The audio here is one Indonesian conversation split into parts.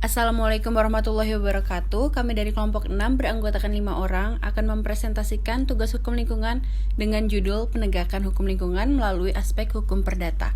Assalamualaikum warahmatullahi wabarakatuh. Kami dari kelompok 6 beranggotakan 5 orang akan mempresentasikan tugas hukum lingkungan dengan judul Penegakan Hukum Lingkungan melalui aspek hukum perdata.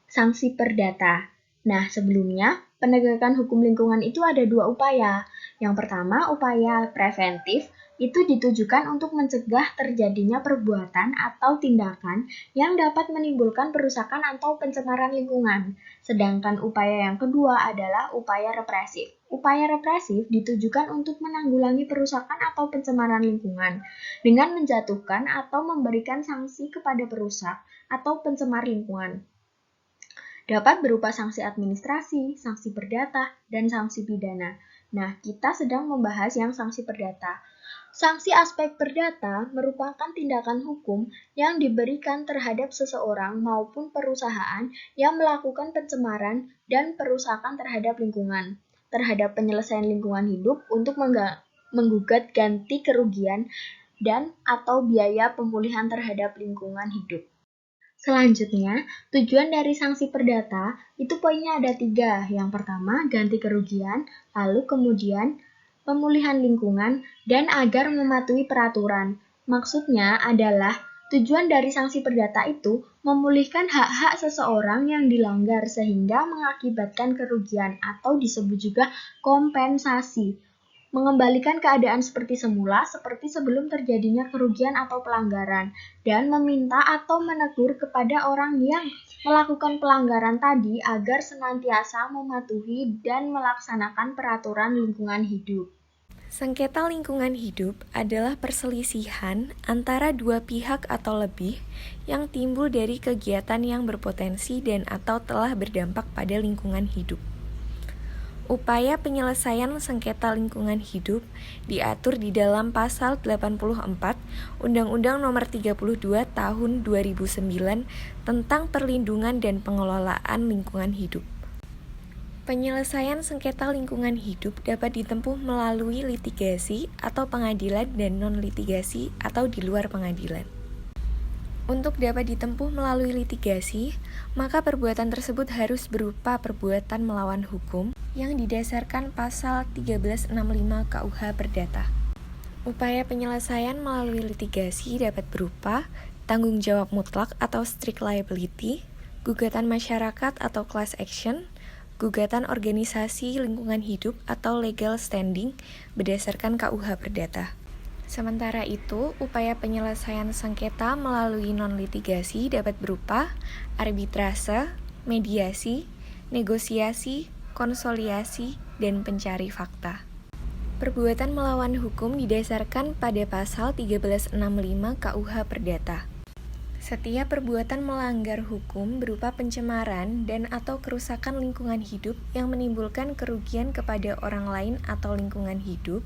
Sanksi perdata. Nah, sebelumnya, penegakan hukum lingkungan itu ada dua upaya. Yang pertama, upaya preventif, itu ditujukan untuk mencegah terjadinya perbuatan atau tindakan yang dapat menimbulkan perusakan atau pencemaran lingkungan. Sedangkan upaya yang kedua adalah upaya represif. Upaya represif ditujukan untuk menanggulangi perusakan atau pencemaran lingkungan dengan menjatuhkan atau memberikan sanksi kepada perusak atau pencemar lingkungan. Dapat berupa sanksi administrasi, sanksi perdata, dan sanksi pidana. Nah, kita sedang membahas yang sanksi perdata. Sanksi aspek perdata merupakan tindakan hukum yang diberikan terhadap seseorang maupun perusahaan yang melakukan pencemaran dan perusakan terhadap lingkungan, terhadap penyelesaian lingkungan hidup untuk menggugat ganti kerugian dan atau biaya pemulihan terhadap lingkungan hidup. Selanjutnya, tujuan dari sanksi perdata itu poinnya ada 3. Yang pertama, ganti kerugian, lalu kemudian pemulihan lingkungan, dan agar mematuhi peraturan. Maksudnya adalah tujuan dari sanksi perdata itu memulihkan hak-hak seseorang yang dilanggar sehingga mengakibatkan kerugian atau disebut juga kompensasi. Mengembalikan keadaan seperti semula, seperti sebelum terjadinya kerugian atau pelanggaran, dan meminta atau menegur kepada orang yang melakukan pelanggaran tadi agar senantiasa mematuhi dan melaksanakan peraturan lingkungan hidup. Sengketa lingkungan hidup adalah perselisihan antara dua pihak atau lebih yang timbul dari kegiatan yang berpotensi dan atau telah berdampak pada lingkungan hidup. Upaya penyelesaian sengketa lingkungan hidup diatur di dalam Pasal 84 Undang-Undang Nomor 32 Tahun 2009 tentang Perlindungan dan Pengelolaan Lingkungan Hidup. Penyelesaian sengketa lingkungan hidup dapat ditempuh melalui litigasi atau pengadilan dan non-litigasi atau di luar pengadilan. Untuk dapat ditempuh melalui litigasi, maka perbuatan tersebut harus berupa perbuatan melawan hukum yang didasarkan pasal 1365 KUH Perdata. Upaya penyelesaian melalui litigasi dapat berupa tanggung jawab mutlak atau strict liability, gugatan masyarakat atau class action, gugatan organisasi lingkungan hidup atau legal standing berdasarkan KUH Perdata. Sementara itu, upaya penyelesaian sengketa melalui non-litigasi dapat berupa arbitrase, mediasi, negosiasi, konsoliasi, dan pencari fakta. Perbuatan melawan hukum didasarkan pada pasal 1365 KUH Perdata. Setiap perbuatan melanggar hukum berupa pencemaran dan atau kerusakan lingkungan hidup yang menimbulkan kerugian kepada orang lain atau lingkungan hidup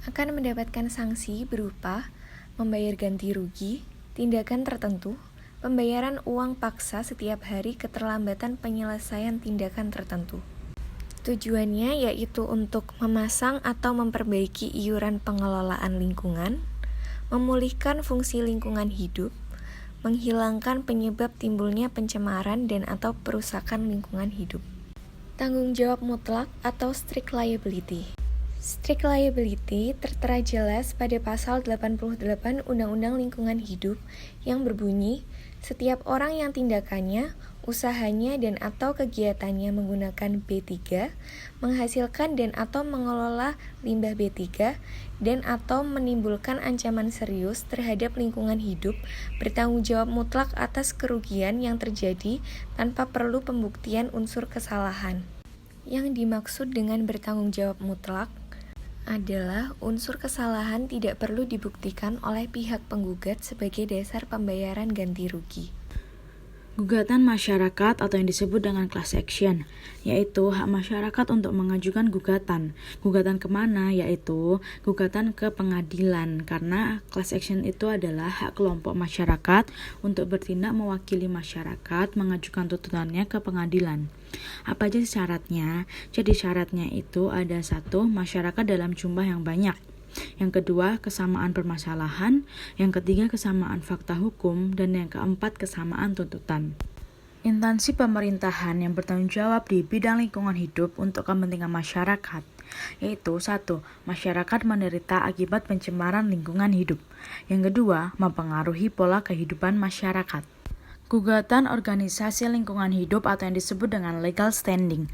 akan mendapatkan sanksi berupa membayar ganti rugi, tindakan tertentu, pembayaran uang paksa setiap hari keterlambatan penyelesaian tindakan tertentu. Tujuannya yaitu untuk memasang atau memperbaiki iuran pengelolaan lingkungan, memulihkan fungsi lingkungan hidup, menghilangkan penyebab timbulnya pencemaran dan atau perusakan lingkungan hidup. Tanggung jawab mutlak atau strict liability. Strict liability tertera jelas pada pasal 88 Undang-Undang Lingkungan Hidup yang berbunyi, setiap orang yang tindakannya, usahanya dan atau kegiatannya menggunakan B3, menghasilkan dan atau mengelola limbah B3, dan atau menimbulkan ancaman serius terhadap lingkungan hidup, bertanggung jawab mutlak atas kerugian yang terjadi tanpa perlu pembuktian unsur kesalahan. Yang dimaksud dengan bertanggung jawab mutlak adalah unsur kesalahan tidak perlu dibuktikan oleh pihak penggugat sebagai dasar pembayaran ganti rugi. Gugatan masyarakat atau yang disebut dengan class action, yaitu hak masyarakat untuk mengajukan gugatan. Gugatan kemana? Yaitu gugatan ke pengadilan, karena class action itu adalah hak kelompok masyarakat untuk bertindak mewakili masyarakat mengajukan tuntutannya ke pengadilan. Apa aja syaratnya? Jadi syaratnya itu ada 1, masyarakat dalam jumlah yang banyak. Yang kedua, kesamaan permasalahan. Yang ketiga, kesamaan fakta hukum. Dan yang keempat, kesamaan tuntutan. Instansi pemerintahan yang bertanggung jawab di bidang lingkungan hidup untuk kepentingan masyarakat, yaitu 1. Masyarakat menderita akibat pencemaran lingkungan hidup. Yang kedua, mempengaruhi pola kehidupan masyarakat. Gugatan organisasi lingkungan hidup atau yang disebut dengan legal standing.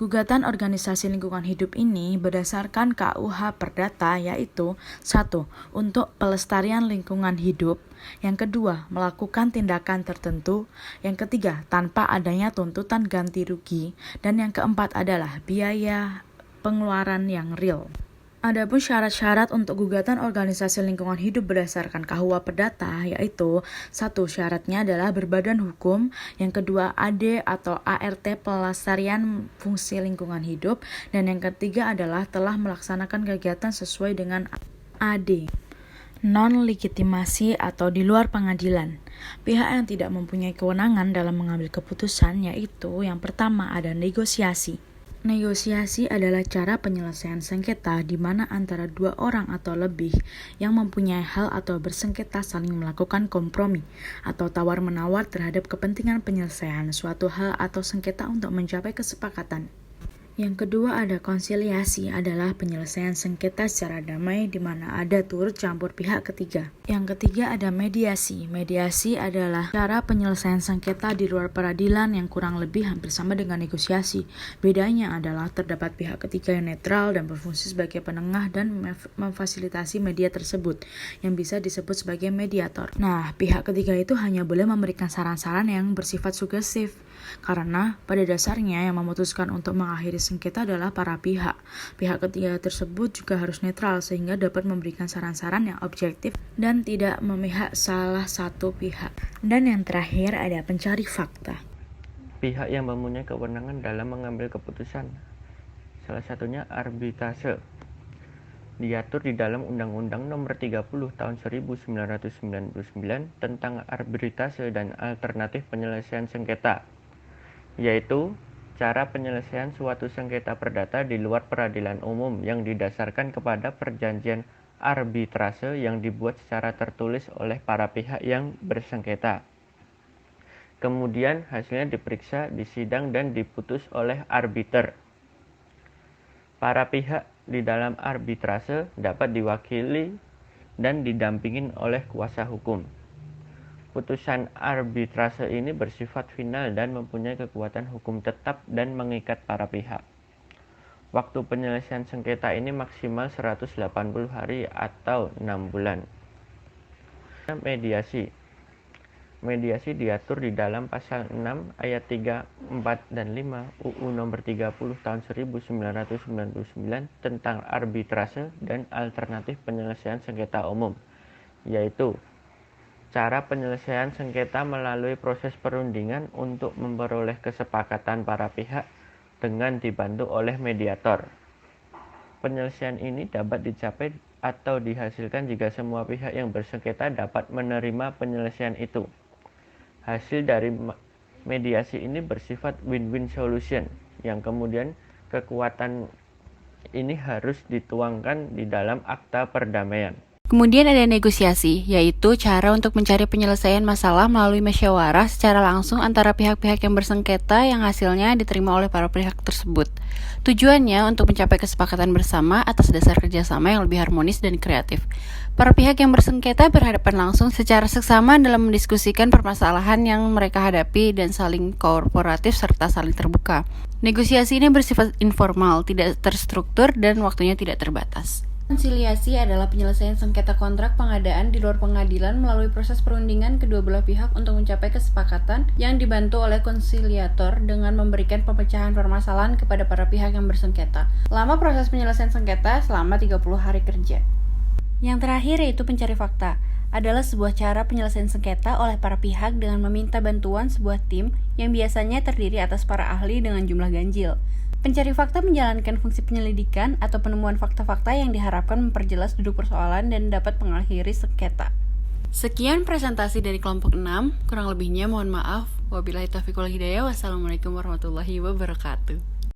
Gugatan organisasi lingkungan hidup ini berdasarkan KUH Perdata, yaitu 1. Untuk pelestarian lingkungan hidup. Yang kedua, melakukan tindakan tertentu. Yang ketiga, tanpa adanya tuntutan ganti rugi. Dan yang keempat adalah biaya pengeluaran yang real. Adapun syarat-syarat untuk gugatan organisasi lingkungan hidup berdasarkan KUH Perdata, yaitu 1. Syaratnya adalah berbadan hukum. Yang kedua, AD atau ART pelestarian fungsi lingkungan hidup. Dan yang ketiga adalah telah melaksanakan kegiatan sesuai dengan AD. Non-legitimasi atau di luar pengadilan. Pihak yang tidak mempunyai kewenangan dalam mengambil keputusan, yaitu yang pertama ada negosiasi. Negosiasi adalah cara penyelesaian sengketa di mana antara dua orang atau lebih yang mempunyai hal atau bersengketa saling melakukan kompromi atau tawar-menawar terhadap kepentingan penyelesaian suatu hal atau sengketa untuk mencapai kesepakatan. Yang kedua ada konsiliasi, adalah penyelesaian sengketa secara damai di mana ada turut campur pihak ketiga. Yang ketiga ada mediasi. Mediasi adalah cara penyelesaian sengketa di luar peradilan yang kurang lebih hampir sama dengan negosiasi. Bedanya adalah terdapat pihak ketiga yang netral dan berfungsi sebagai penengah dan memfasilitasi media tersebut yang bisa disebut sebagai mediator. Nah, pihak ketiga itu hanya boleh memberikan saran-saran yang bersifat sugestif. Karena pada dasarnya yang memutuskan untuk mengakhiri sengketa adalah para pihak. Pihak ketiga tersebut juga harus netral sehingga dapat memberikan saran-saran yang objektif dan tidak memihak salah satu pihak. Dan yang terakhir ada pencari fakta. Pihak yang mempunyai kewenangan dalam mengambil keputusan. Salah satunya arbitrase. Diatur di dalam Undang-Undang Nomor 30 Tahun 1999 tentang arbitrase dan alternatif penyelesaian sengketa, yaitu cara penyelesaian suatu sengketa perdata di luar peradilan umum yang didasarkan kepada perjanjian arbitrase yang dibuat secara tertulis oleh para pihak yang bersengketa. Kemudian hasilnya diperiksa, disidang, dan diputus oleh arbiter. Para pihak di dalam arbitrase dapat diwakili dan didampingin oleh kuasa hukum. Putusan arbitrase ini bersifat final dan mempunyai kekuatan hukum tetap dan mengikat para pihak. Waktu penyelesaian sengketa ini maksimal 180 hari atau 6 bulan. Mediasi. Mediasi diatur di dalam pasal 6 ayat 3, 4, dan 5 UU Nomor 30 Tahun 1999 tentang arbitrase dan alternatif penyelesaian sengketa umum, yaitu cara penyelesaian sengketa melalui proses perundingan untuk memperoleh kesepakatan para pihak dengan dibantu oleh mediator. Penyelesaian ini dapat dicapai atau dihasilkan jika semua pihak yang bersengketa dapat menerima penyelesaian itu. Hasil dari mediasi ini bersifat win-win solution, yang kemudian kekuatan ini harus dituangkan di dalam akta perdamaian. Kemudian ada negosiasi, yaitu cara untuk mencari penyelesaian masalah melalui musyawarah secara langsung antara pihak-pihak yang bersengketa yang hasilnya diterima oleh para pihak tersebut. Tujuannya untuk mencapai kesepakatan bersama atas dasar kerjasama yang lebih harmonis dan kreatif. Para pihak yang bersengketa berhadapan langsung secara seksama dalam mendiskusikan permasalahan yang mereka hadapi dan saling kooperatif serta saling terbuka. Negosiasi ini bersifat informal, tidak terstruktur, dan waktunya tidak terbatas. Konsiliasi adalah penyelesaian sengketa kontrak pengadaan di luar pengadilan melalui proses perundingan kedua belah pihak untuk mencapai kesepakatan yang dibantu oleh konsiliator dengan memberikan pemecahan permasalahan kepada para pihak yang bersengketa. Lama proses penyelesaian sengketa selama 30 hari kerja. Yang terakhir yaitu pencari fakta, adalah sebuah cara penyelesaian sengketa oleh para pihak dengan meminta bantuan sebuah tim yang biasanya terdiri atas para ahli dengan jumlah ganjil. Pencari fakta menjalankan fungsi penyelidikan atau penemuan fakta-fakta yang diharapkan memperjelas duduk persoalan dan dapat mengakhiri sengketa. Sekian presentasi dari kelompok 6, kurang lebihnya mohon maaf. Wabillahi taufiq wal hidayah. Wassalamualaikum warahmatullahi wabarakatuh.